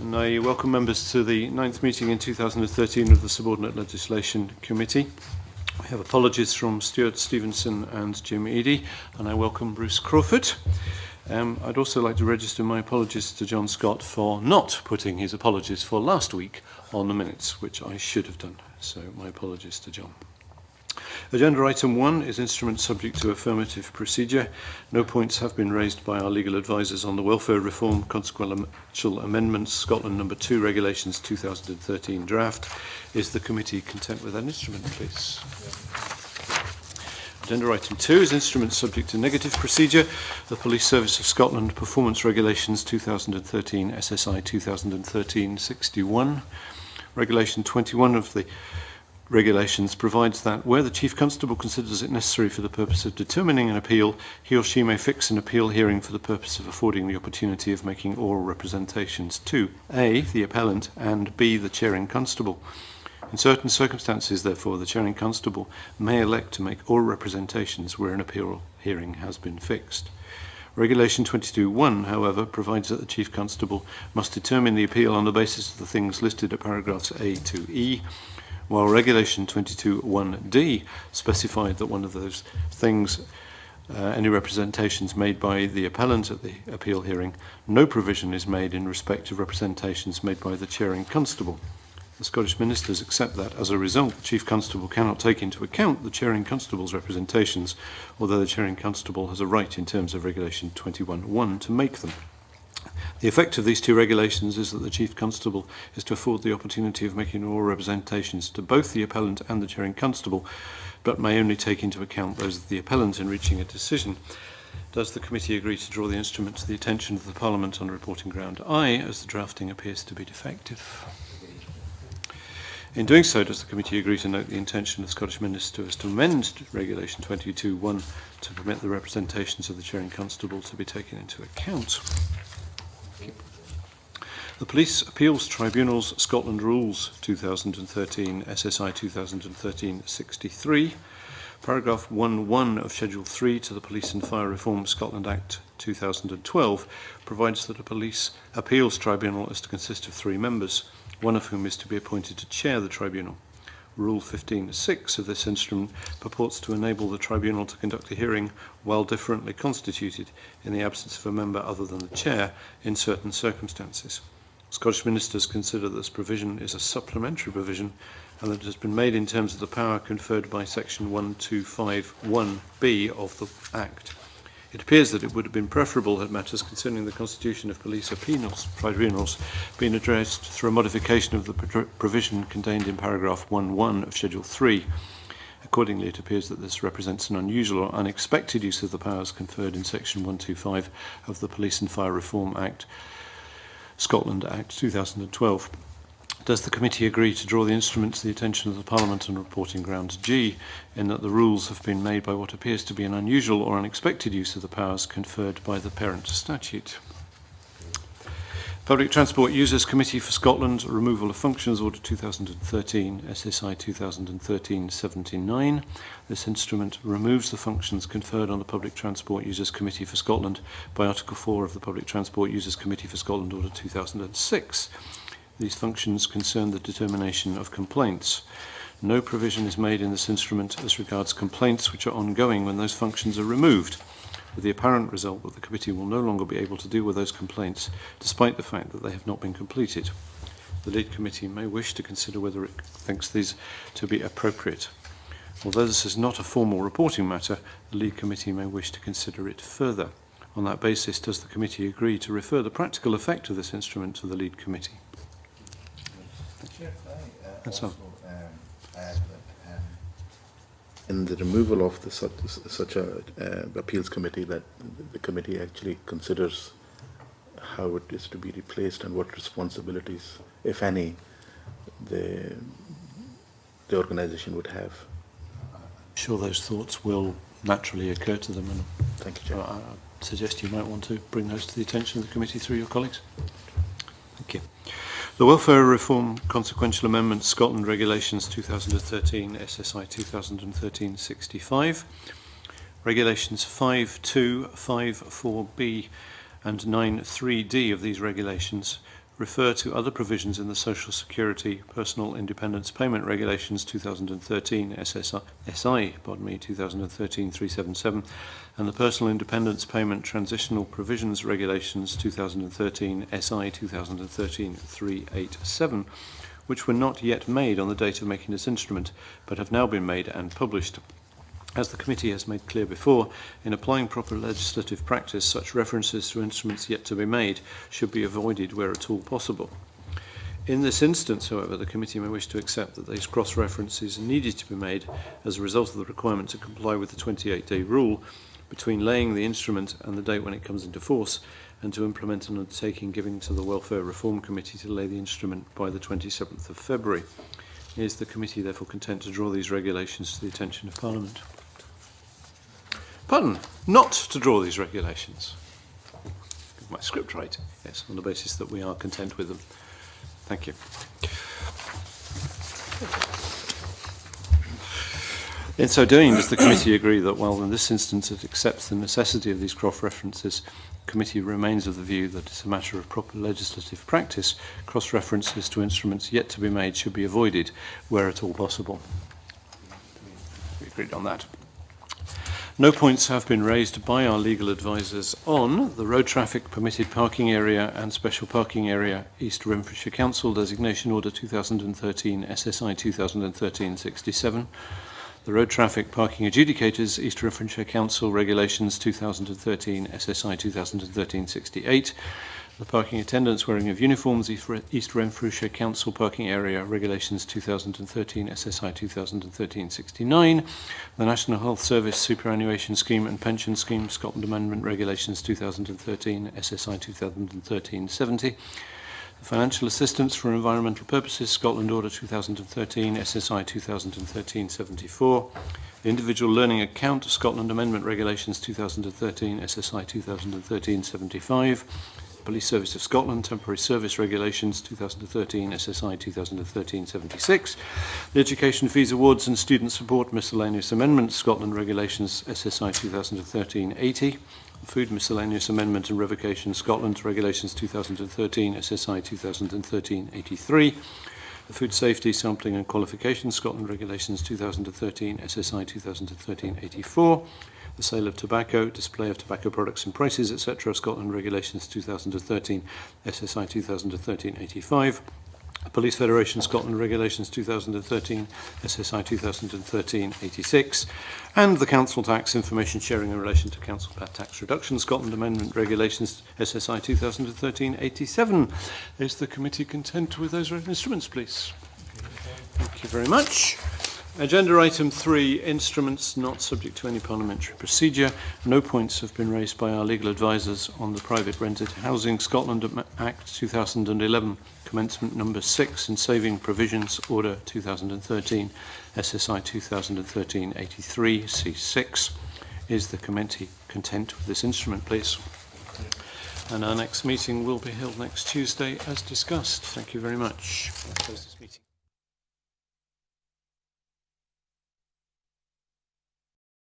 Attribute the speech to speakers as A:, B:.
A: And I welcome members to the 9th meeting in 2013 of the Subordinate-Legislation Committee. We have apologies from Stuart Stevenson and Jim Eadie, and I welcome Bruce Crawford. I'd also like to register my apologies to John Scott for not putting his apologies for last week on the minutes, which I should have done. So my apologies to John. Agenda item 1 is instrument subject to affirmative procedure. No points have been raised by our legal advisors on the welfare reform consequential amendments Scotland number 2 regulations 2013 draft. Is the committee content with that instrument, please? Agenda item 2 is instrument subject to negative procedure. The Police Service of Scotland Performance Regulations 2013 SSI 2013-61. Regulation 21 of the regulations provides that where the Chief Constable considers it necessary for the purpose of determining an appeal, he or she may fix an appeal hearing for the purpose of affording the opportunity of making oral representations to A, the appellant, and B, the chairing constable. In certain circumstances, therefore, the chairing constable may elect to make oral representations where an appeal hearing has been fixed. Regulation 22.1, however, provides that the Chief Constable must determine the appeal on the basis of the things listed at paragraphs A to E, while Regulation 22.1d specified that one of those things, any representations made by the appellant at the appeal hearing, no provision is made in respect of representations made by the chairing constable. The Scottish ministers accept that, as a result, the Chief Constable cannot take into account the chairing constable's representations, although the chairing constable has a right in terms of Regulation 21.1 to make them. The effect of these two regulations is that the Chief Constable is to afford the opportunity of making oral representations to both the appellant and the chairing constable, but may only take into account those of the appellant in reaching a decision. Does the committee agree to draw the instrument to the attention of the Parliament on reporting ground I, as the drafting appears to be defective? In doing so, does the committee agree to note the intention of the Scottish ministers to amend Regulation 22.1 to permit the representations of the chairing constable to be taken into account? The Police Appeals Tribunal's Scotland Rules 2013 SSI 2013-63, paragraph 1.1 of Schedule 3 to the Police and Fire Reform Scotland Act 2012 provides that a Police Appeals Tribunal is to consist of 3 members, one of whom is to be appointed to chair the tribunal. Rule 15.6 of this instrument purports to enable the tribunal to conduct a hearing while differently constituted in the absence of a member other than the chair in certain circumstances. Scottish ministers consider this provision is a supplementary provision and that it has been made in terms of the power conferred by section 1251B of the Act. It appears that it would have been preferable had matters concerning the constitution of police appeals tribunals been addressed through a modification of the provision contained in paragraph 1.1 of Schedule 3. Accordingly, it appears that this represents an unusual or unexpected use of the powers conferred in section 125 of the Police and Fire Reform Act, Scotland Act 2012. Does the committee agree to draw the instrument to the attention of the Parliament on reporting ground G, in that the rules have been made by what appears to be an unusual or unexpected use of the powers conferred by the parent statute? Public Transport Users Committee for Scotland, Removal of Functions, Order 2013, SSI 2013-79. This instrument removes the functions conferred on the Public Transport Users Committee for Scotland by Article 4 of the Public Transport Users Committee for Scotland, Order 2006. These functions concern the determination of complaints. No provision is made in this instrument as regards complaints which are ongoing when those functions are removed, with the apparent result that the committee will no longer be able to deal with those complaints, despite the fact that they have not been completed. The lead committee may wish to consider whether it thinks these to be appropriate. Although this is not a formal reporting matter, the lead committee may wish to consider it further. On that basis, does the committee agree to refer the practical effect of this instrument to the lead committee?
B: Chair, I
A: also
B: add that in the removal of such a appeals committee, that the committee actually considers how it is to be replaced and what responsibilities, if any, the organisation would have.
A: I'm sure those thoughts will naturally occur to them, and
B: thank you, Chair.
A: I suggest you might want to bring those to the attention of the committee through your colleagues. Thank you. The Welfare Reform Consequential Amendments Scotland Regulations 2013 SSI 2013-65, Regulations 5.2, 5.4b and 9.3d of these regulations refer to other provisions in the Social Security Personal Independence Payment Regulations 2013 SI 2013-377 and the Personal Independence Payment Transitional Provisions Regulations 2013 SI 2013-387, which were not yet made on the date of making this instrument, but have now been made and published. As the committee has made clear before, in applying proper legislative practice, such references to instruments yet to be made should be avoided where at all possible. In this instance, however, the committee may wish to accept that these cross-references needed to be made as a result of the requirement to comply with the 28-day rule between laying the instrument and the date when it comes into force, and to implement an undertaking given to the Welfare Reform Committee to lay the instrument by the 27th of February. Is the committee therefore content to draw these regulations to the attention of Parliament? Pardon, not to draw these regulations. Get my script right, yes, on the basis that we are content with them. Thank you. In so doing, does the committee agree that while in this instance it accepts the necessity of these cross-references, the committee remains of the view that it's a matter of proper legislative practice, cross-references to instruments yet to be made should be avoided where at all possible? We agreed on that. No points have been raised by our legal advisers on the road traffic permitted parking area and special parking area East Renfrewshire Council Designation Order 2013 SSI 2013-67, the road traffic parking adjudicators East Renfrewshire Council Regulations 2013 SSI 2013-68, the parking attendants wearing of uniforms East Renfrewshire Council Parking Area Regulations 2013 SSI 2013-69, the National Health Service Superannuation Scheme and Pension Scheme Scotland Amendment Regulations 2013 SSI 2013-70, the Financial Assistance for Environmental Purposes Scotland Order 2013 SSI 2013-74, the Individual Learning Account Scotland Amendment Regulations 2013 SSI 2013-75, Police Service of Scotland Temporary Service Regulations 2013 SSI 2013-76, the Education Fees Awards and Student Support Miscellaneous Amendments Scotland Regulations SSI 2013-80, the Food Miscellaneous Amendment and Revocation Scotland Regulations 2013 SSI 2013-83, the Food Safety Sampling and Qualification Scotland Regulations 2013 SSI 2013-84, the Sale of Tobacco, Display of Tobacco Products and Prices, etc. Scotland Regulations 2013 SSI 2013-85, Police Federation Scotland Regulations 2013 SSI 2013-86, and the Council Tax Information Sharing in relation to Council Tax Reduction Scotland Amendment Regulations SSI 2013-87. Is the committee content with those instruments, please? Thank you very much. Agenda item 3, instruments not subject to any parliamentary procedure. No points have been raised by our legal advisers on the Private Rented Housing Scotland Act 2011, commencement number 6 and Saving Provisions Order 2013, SSI 2013-83, C6. Is the committee content with this instrument, please? And our next meeting will be held next Tuesday as discussed. Thank you very much. I'll close this meeting.